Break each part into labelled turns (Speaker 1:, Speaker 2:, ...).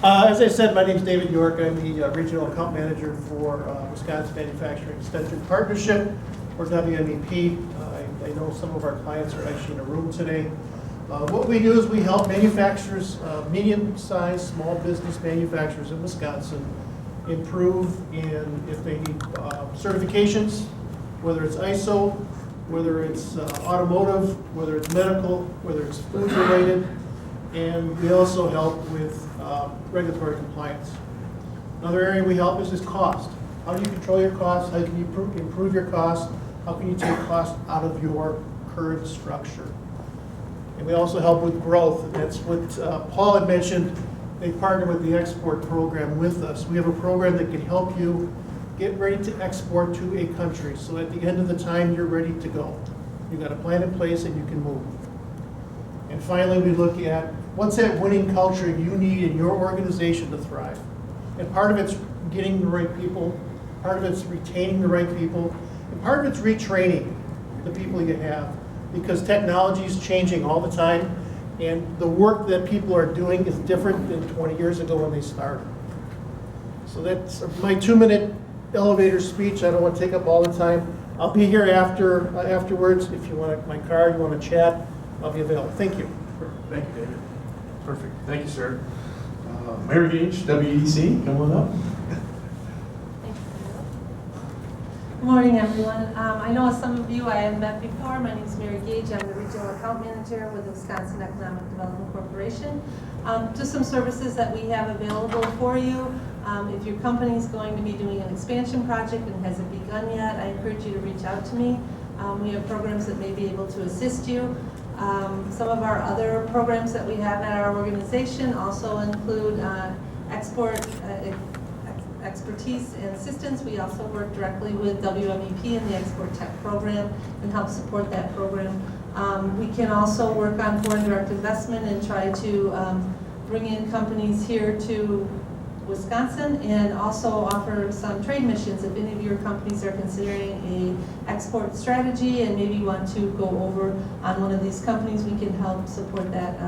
Speaker 1: As I said, my name is David York. I'm the Regional Account Manager for Wisconsin Manufacturing Extension Partnership, or WMEP. I know some of our clients are actually in a room today. What we do is we help manufacturers, medium-sized small business manufacturers in Wisconsin, improve in if they need certifications, whether it's ISO, whether it's automotive, whether it's medical, whether it's food related, and we also help with regulatory compliance. Another area we help is cost. How do you control your costs? How can you improve your costs? How can you take cost out of your current structure? And we also help with growth, and that's what Paul had mentioned. They partner with the export program with us. We have a program that can help you get ready to export to a country, so at the end of the time you're ready to go. You've got a plan in place and you can move. And finally, we look at what's that winning culture you need in your organization to thrive. And part of it's getting the right people, part of it's retaining the right people, and part of it's retraining the people you have, because technology is changing all the time, and the work that people are doing is different than 20 years ago when they started. So that's my 2-minute elevator speech. I don't want to take up all the time. I'll be here afterwards. If you want my card, you want to chat, I'll be available. Thank you.
Speaker 2: Thank you, David. Perfect. Thank you, sir. Mary Gage, WEDC, come on up.
Speaker 3: Good morning, everyone. I know some of you I have met before. My name is Mary Gage. I'm the Regional Account Manager with the Wisconsin Economic Development Corporation. Just some services that we have available for you. If your company is going to be doing an expansion project and hasn't begun yet, I encourage you to reach out to me. We have programs that may be able to assist you. Some of our other programs that we have at our organization also include expertise and assistance. We also work directly with WMEP and the Export Tech program and help support that program. We can also work on foreign direct investment and try to bring in companies here to Wisconsin, and also offer some trade missions if any of your companies are considering a export strategy and maybe want to go over on one of these companies. We can help support that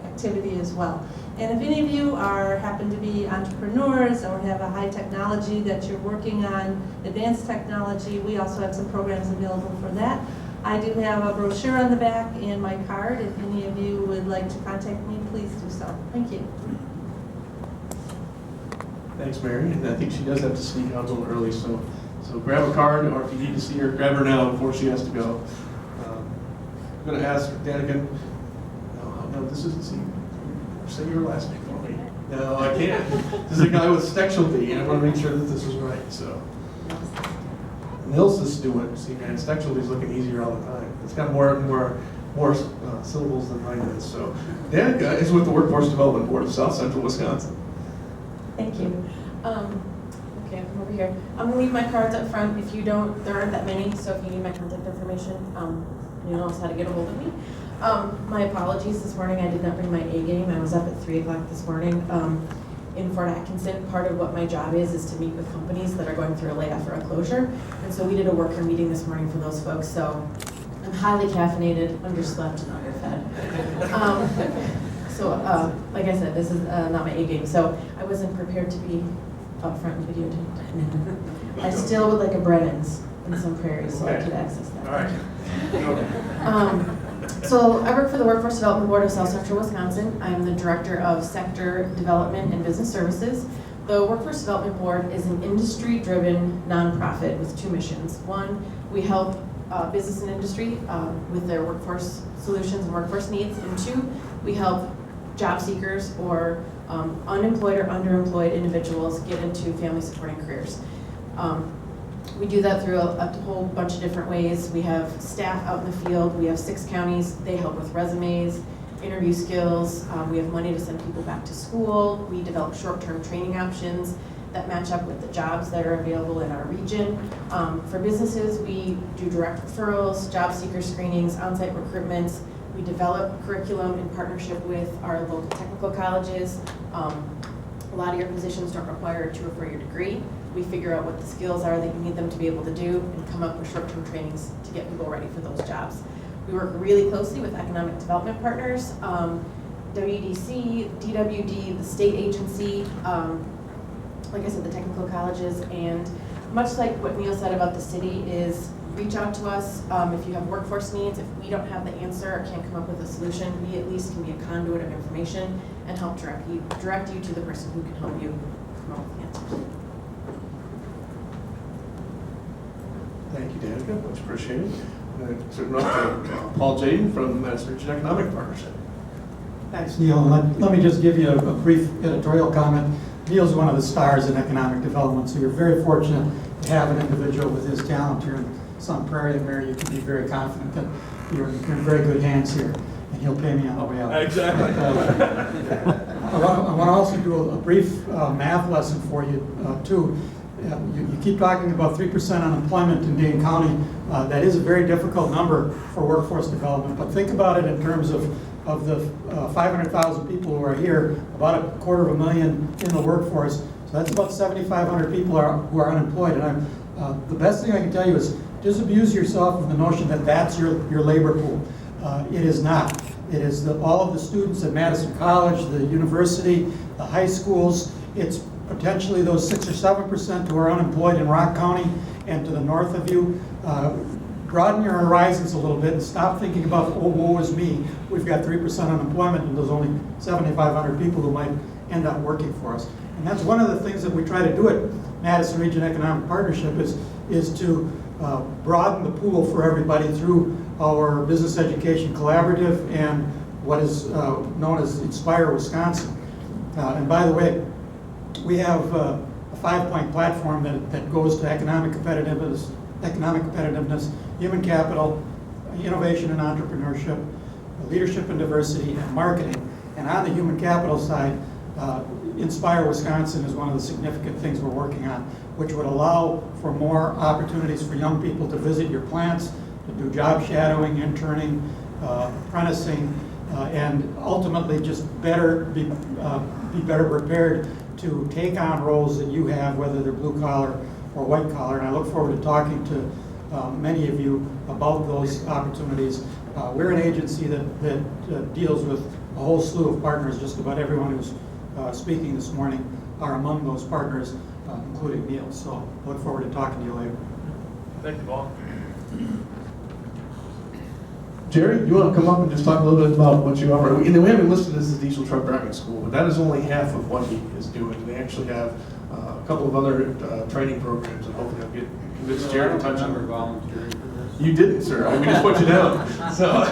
Speaker 3: activity as well. And if any of you happen to be entrepreneurs or have a high technology that you're working on, advanced technology, we also have some programs available for that. I do have a brochure on the back and my card. If any of you would like to contact me, please do so. Thank you.
Speaker 2: Thanks, Mary. And I think she does have to sneak out a little early, so grab a card, or if you need to see her, grab her now before she has to go. I'm going to ask Danigan. No, this isn't see. Say your last name for me. No, I can't. This is a guy with specialty, and I want to make sure that this is right. So, Nils is doing. See, man, specialty is looking easier all the time. It's got more syllables than mine is. So, Danica is with the Workforce Development Board of South Central Wisconsin.
Speaker 4: Thank you. Okay, I'm over here. I'm gonna leave my cards up front. If you don't, there aren't that many, so if you need my contact information, you know how to get a hold of me. My apologies this morning, I did not bring my A game. I was up at 3 o'clock this morning in Fort Atkinson. Part of what my job is to meet with companies that are going through a layoff or a closure. And so we did a worker meeting this morning for those folks. So I'm highly caffeinated, underslept, and underfed. Like I said, this is not my A game, so I wasn't prepared to be up front and videotaped. I still would like a Brennan's in some Prairie, so I could access that.
Speaker 2: All right.
Speaker 4: So I work for the Workforce Development Board of South Central Wisconsin. I am the Director of Sector Development and Business Services. The Workforce Development Board is an industry-driven nonprofit with 2 missions. One, we help business and industry with their workforce solutions and workforce needs. And 2, we help job seekers or unemployed or underemployed individuals get into family supporting careers. We do that through a whole bunch of different ways. We have staff out in the field. We have 6 counties. They help with resumes, interview skills. We have money to send people back to school. We develop short-term training options that match up with the jobs that are available in our region. For businesses, we do direct referrals, job seeker screenings, on-site recruitments. We develop curriculum in partnership with our local technical colleges. A lot of your positions don't require a 2 or 4-year degree. We figure out what the skills are that you need them to be able to do and come up with short-term trainings to get people ready for those jobs. We work really closely with economic development partners. WDC, DWD, the state agency, like I said, the technical colleges, and much like what Neil said about the city is reach out to us if you have workforce needs. If we don't have the answer or can't come up with a solution, we at least can be a conduit of information and help direct you to the person who can help you come up with the answers.
Speaker 2: Thank you, Danica, much appreciated. Turn it up to Paul Jaden from the Madison Region Economic Partnership.
Speaker 5: Thanks, Neil. Let me just give you a brief editorial comment. Neil's one of the stars in economic development, so you're very fortunate to have an individual with his talent here in Sun Prairie. And Mary, you can be very confident that you're in very good hands here, and he'll pay me on the way out.
Speaker 2: Exactly.
Speaker 5: I want to also do a brief math lesson for you, too. You keep talking about 3% unemployment in Dane County. That is a very difficult number for workforce development, but think about it in terms of the 500,000 people who are here, about 250,000 in the workforce. So that's about 7,500 people who are unemployed. And the best thing I can tell you is disabuse yourself of the notion that that's your labor pool. It is not. It is all of the students at Madison College, the university, the high schools. It's potentially those 6 or 7% who are unemployed in Rock County and to the north of you. Broaden your horizons a little bit and stop thinking about, oh, woe is me. We've got 3% unemployment and there's only 7,500 people who might end up working for us. And that's one of the things that we try to do at Madison Region Economic Partnership is to broaden the pool for everybody through our Business Education Collaborative and what is known as Inspire Wisconsin. And by the way, we have a 5-point platform that goes to economic competitiveness, human capital, innovation and entrepreneurship, leadership and diversity, and marketing. And on the human capital side, Inspire Wisconsin is one of the significant things we're working on, which would allow for more opportunities for young people to visit your plants, to do job shadowing, interning, apprenticing, and ultimately just be better prepared to take on roles that you have, whether they're blue collar or white collar. And I look forward to talking to many of you about those opportunities. We're an agency that deals with a whole slew of partners. Just about everyone who's speaking this morning are among those partners, including Neil. So look forward to talking to you later.
Speaker 2: Thank you, Paul. Jerry, you want to come up and just talk a little bit about what you offer? We haven't listed this as diesel truck driving school, but that is only half of what he is doing. They actually have a couple of other training programs, and hopefully I'll convince Jerry to touch on it.
Speaker 6: Volunteering for this?
Speaker 2: You didn't, sir. We just put you down. So.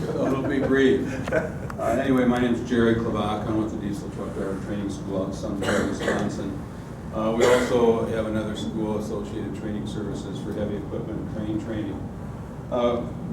Speaker 6: It'll be brief. Anyway, my name is Jerry Klavak. I'm with the Diesel Truck Driver Training School out in Sun Prairie, Wisconsin. We also have another school, Associated Training Services for Heavy Equipment and Crane Training.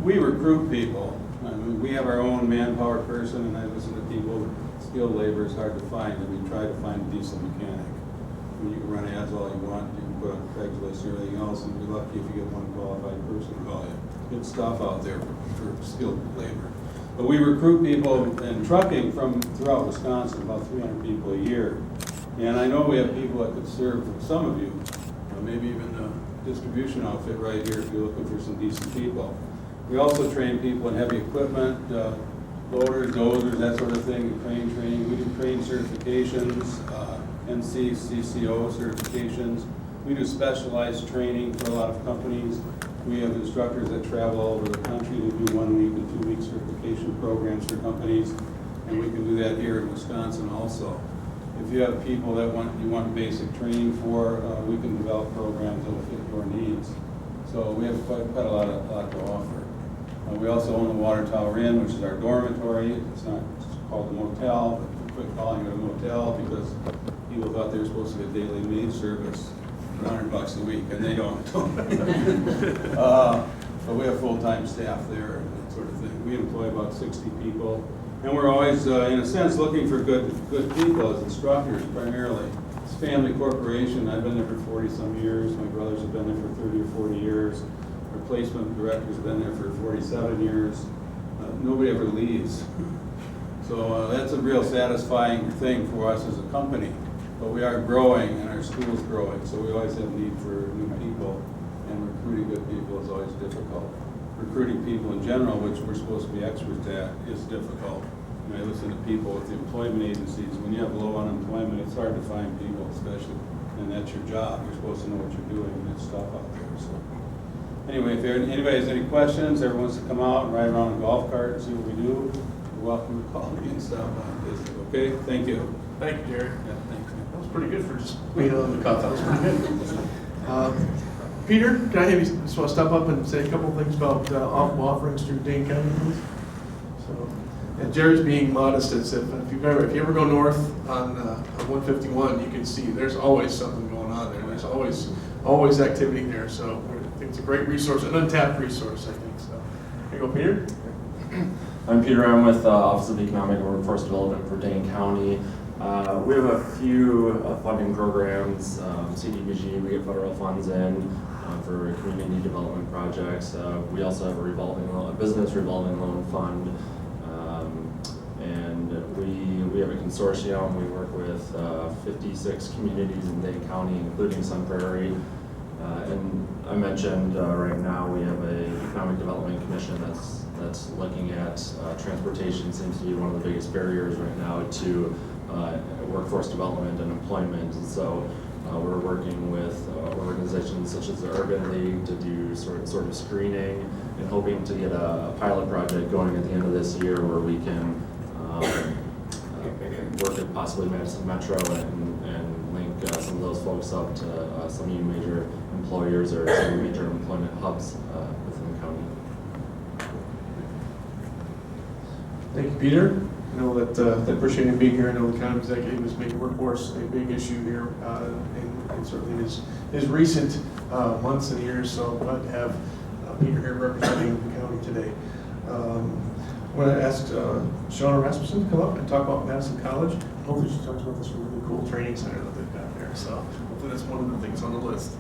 Speaker 6: We recruit people. I mean, we have our own manpower person, and I listen to people. Skilled labor is hard to find, and we try to find a diesel mechanic. I mean, you can run ads all you want. You can put on Craigslist and everything else, and be lucky if you get one qualified person to call you. Good stuff out there for skilled labor. But we recruit people in trucking from throughout Wisconsin, about 300 people a year. And I know we have people that could serve some of you, maybe even a distribution outfit right here if you're looking for some decent people. We also train people in heavy equipment, loaders, dozers, that sort of thing, crane training. We do crane certifications, NC, CCO certifications. We do specialized training for a lot of companies. We have instructors that travel all over the country to do 1 week and 2 week certification programs for companies, and we can do that here in Wisconsin also. If you have people that you want basic training for, we can develop programs that will fit your needs. So we have quite a lot to offer. We also own the Water Tower Inn, which is our dormitory. It's not called a motel, but we quit calling it a motel because people thought they were supposed to get daily maid service for $100 a week, and they don't. But we have full-time staff there and that sort of thing. We employ about 60 people. And we're always, in a sense, looking for good people as instructors, primarily. It's a family corporation. I've been there for 40-some years. My brothers have been there for 30 or 40 years. Our placement director's been there for 47 years. Nobody ever leaves. So that's a real satisfying thing for us as a company. But we are growing, and our school's growing, so we always have need for new people. And recruiting good people is always difficult. Recruiting people in general, which we're supposed to be experts at, is difficult. and I listen to people with the employment agencies, when you have low unemployment, it's hard to find people, especially, and that's your job. You're supposed to know what you're doing, and it's tough out there, so. Anyway, if anybody has any questions, everyone wants to come out and ride around a golf cart and see what we do, you're welcome to call me and stop by and visit. Okay, thank you.
Speaker 2: Thank you, Jerry.
Speaker 6: Yeah, thanks.
Speaker 2: That was pretty good for just being on the cuff. That was pretty good. Peter, can I have you just want to step up and say a couple of things about offerings through Dane County, please? So, and Jerry's being modest as if you ever go north on 151, you can see there's always something going on there. There's always activity there. So I think it's a great resource, an untapped resource, I think. So here you go, Peter.
Speaker 7: I'm Peter. I'm with Office of Economic and Workforce Development for Dane County. We have a few funding programs, CDBG, we get federal funds in for community development projects. We also have a business revolving loan fund, and we have a consortium. We work with 56 communities in Dane County, including some Prairie. And I mentioned right now we have a Economic Development Commission that's looking at transportation. Seems to be one of the biggest barriers right now to workforce development and employment, and so we're working with organizations such as the Urban League to do sort of screening and hoping to get a pilot project going at the end of this year where we can work at possibly Madison Metro and link some of those folks up to some new major employers or some major employment hubs within the county.
Speaker 2: Thank you, Peter. I know that I appreciate him being here. I know the county executive is making workforce a big issue here, and certainly his recent months and years. So I'm glad to have Peter here representing the county today. I'm going to ask Shauna Rasmussen to come up and talk about Madison College. Hopefully she talks about this really cool training center that they've got there. So hopefully that's one of the things on the list.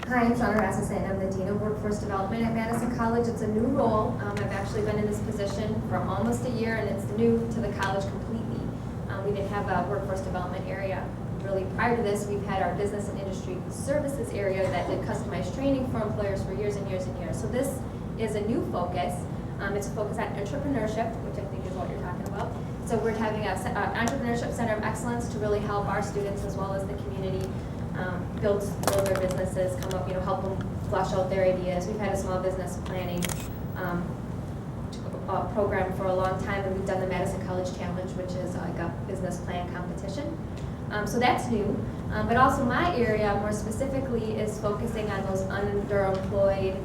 Speaker 8: Hi, I'm Shauna Rasmussen. I'm the Dean of Workforce Development at Madison College. It's a new role. I've actually been in this position for almost a year, and it's new to the college completely. We didn't have a workforce development area. Really, prior to this, we've had our business and industry services area that did customized training for employers for years and years and years. So this is a new focus. It's a focus on entrepreneurship, which I think is what you're talking about. So we're having an entrepreneurship center of excellence to really help our students as well as the community build their businesses, come up, help them flesh out their ideas. We've had a small business planning program for a long time, and we've done the Madison College Challenge, which is like a business plan competition. So that's new. But also my area, more specifically, is focusing on those underemployed,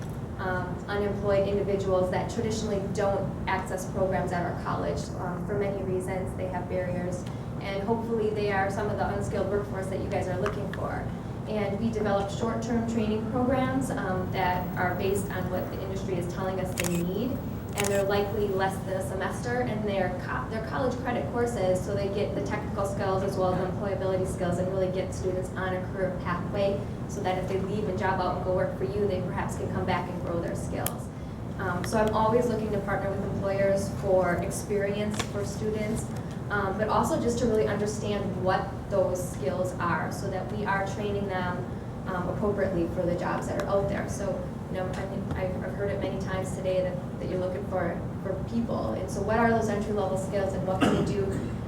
Speaker 8: unemployed individuals that traditionally don't access programs at our college for many reasons. They have barriers, and hopefully they are some of the unskilled workforce that you guys are looking for. And we develop short-term training programs that are based on what the industry is telling us they need, and they're likely less than a semester, and they're college credit courses, so they get the technical skills as well as the employability skills and really get students on a career pathway so that if they leave and job out and go work for you, they perhaps can come back and grow their skills. So I'm always looking to partner with employers for experience for students, but also just to really understand what those skills are so that we are training them appropriately for the jobs that are out there. So, I've heard it many times today that you're looking for people. And so what are those entry-level skills, and what can we do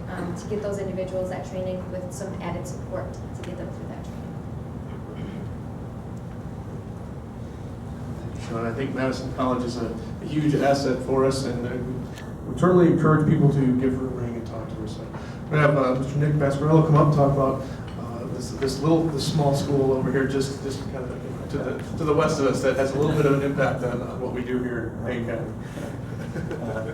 Speaker 8: to get those individuals that training with some added support to get them through that training?
Speaker 2: Thank you, Sean. I think Madison College is a huge asset for us, and we certainly encourage people to give her a ring and talk to her. So we're going to have Mr. Nick Pasquarello come up and talk about this small school over here, just kind of to the west of us, that has a little bit of an impact on what we do here in Dane County.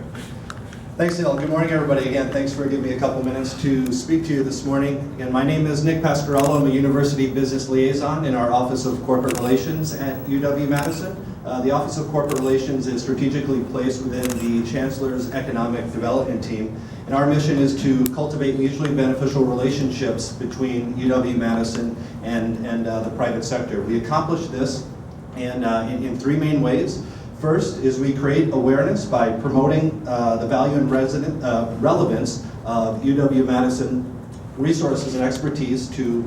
Speaker 9: Thanks, Neil. Good morning, everybody. Again, thanks for giving me a couple minutes to speak to you this morning. Again, my name is Nick Pasquarello. I'm a University Business Liaison in our Office of Corporate Relations at UW-Madison. The Office of Corporate Relations is strategically placed within the Chancellor's Economic Development Team, and our mission is to cultivate mutually beneficial relationships between UW-Madison and the private sector. We accomplish this in three main ways. First is we create awareness by promoting the value and relevance of UW-Madison resources and expertise to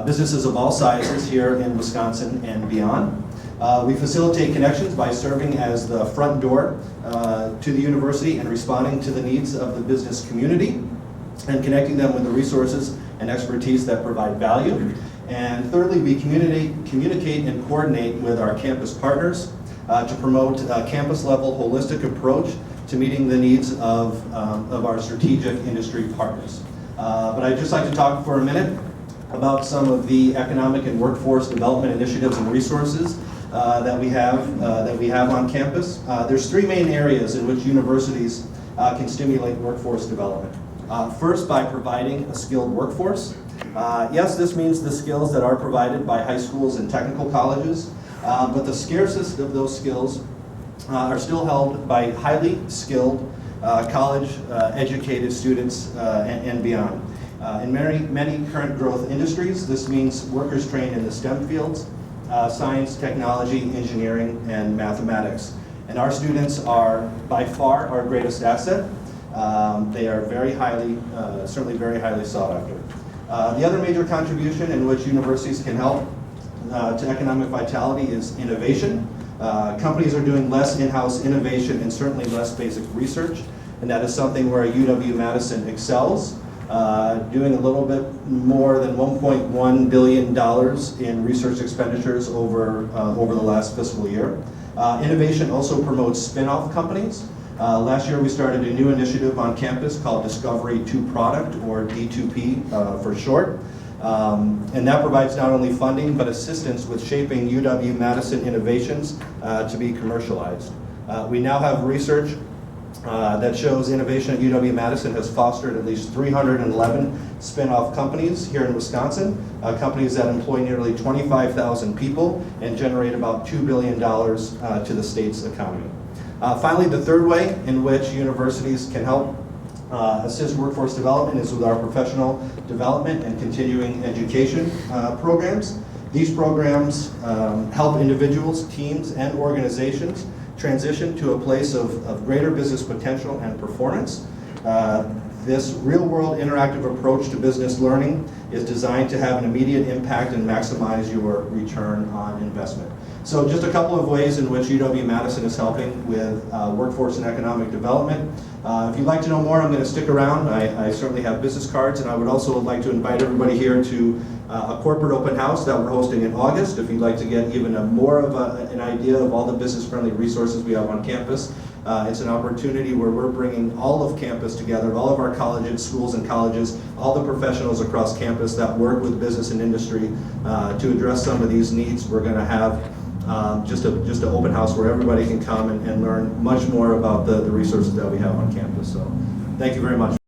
Speaker 9: businesses of all sizes here in Wisconsin and beyond. We facilitate connections by serving as the front door to the university and responding to the needs of the business community and connecting them with the resources and expertise that provide value. And thirdly, we communicate and coordinate with our campus partners to promote a campus-level holistic approach to meeting the needs of our strategic industry partners. But I'd just like to talk for a minute about some of the economic and workforce development initiatives and resources that we have on campus. There's three main areas in which universities can stimulate workforce development. First, by providing a skilled workforce. Yes, this means the skills that are provided by high schools and technical colleges, but the scarcest of those skills are still held by highly skilled college-educated students and beyond. In many current growth industries, this means workers trained in the STEM fields, science, technology, engineering, and mathematics. And our students are by far our greatest asset. They are certainly very highly sought after. The other major contribution in which universities can help to economic vitality is innovation. Companies are doing less in-house innovation and certainly less basic research, and that is something where UW-Madison excels, doing a little bit more than $1.1 billion in research expenditures over the last fiscal year. Innovation also promotes spin-off companies. Last year we started a new initiative on campus called Discovery to Product, or D2P for short. And that provides not only funding but assistance with shaping UW-Madison innovations to be commercialized. We now have research that shows innovation at UW-Madison has fostered at least 311 spin-off companies here in Wisconsin, companies that employ nearly 25,000 people and generate about $2 billion to the state's economy. Finally, the third way in which universities can help assist workforce development is with our professional development and continuing education programs. These programs help individuals, teams, and organizations transition to a place of greater business potential and performance. This real-world interactive approach to business learning is designed to have an immediate impact and maximize your return on investment. So just a couple of ways in which UW-Madison is helping with workforce and economic development. If you'd like to know more, I'm going to stick around. I certainly have business cards, and I would also like to invite everybody here to a corporate open house that we're hosting in August. If you'd like to get even more of an idea of all the business-friendly resources we have on campus, it's an opportunity where we're bringing all of campus together, all of our colleges, schools and colleges, all the professionals across campus that work with business and industry to address some of these needs. We're going to have just an open house where everybody can come and learn much more about the resources that we have on campus. So thank you very much.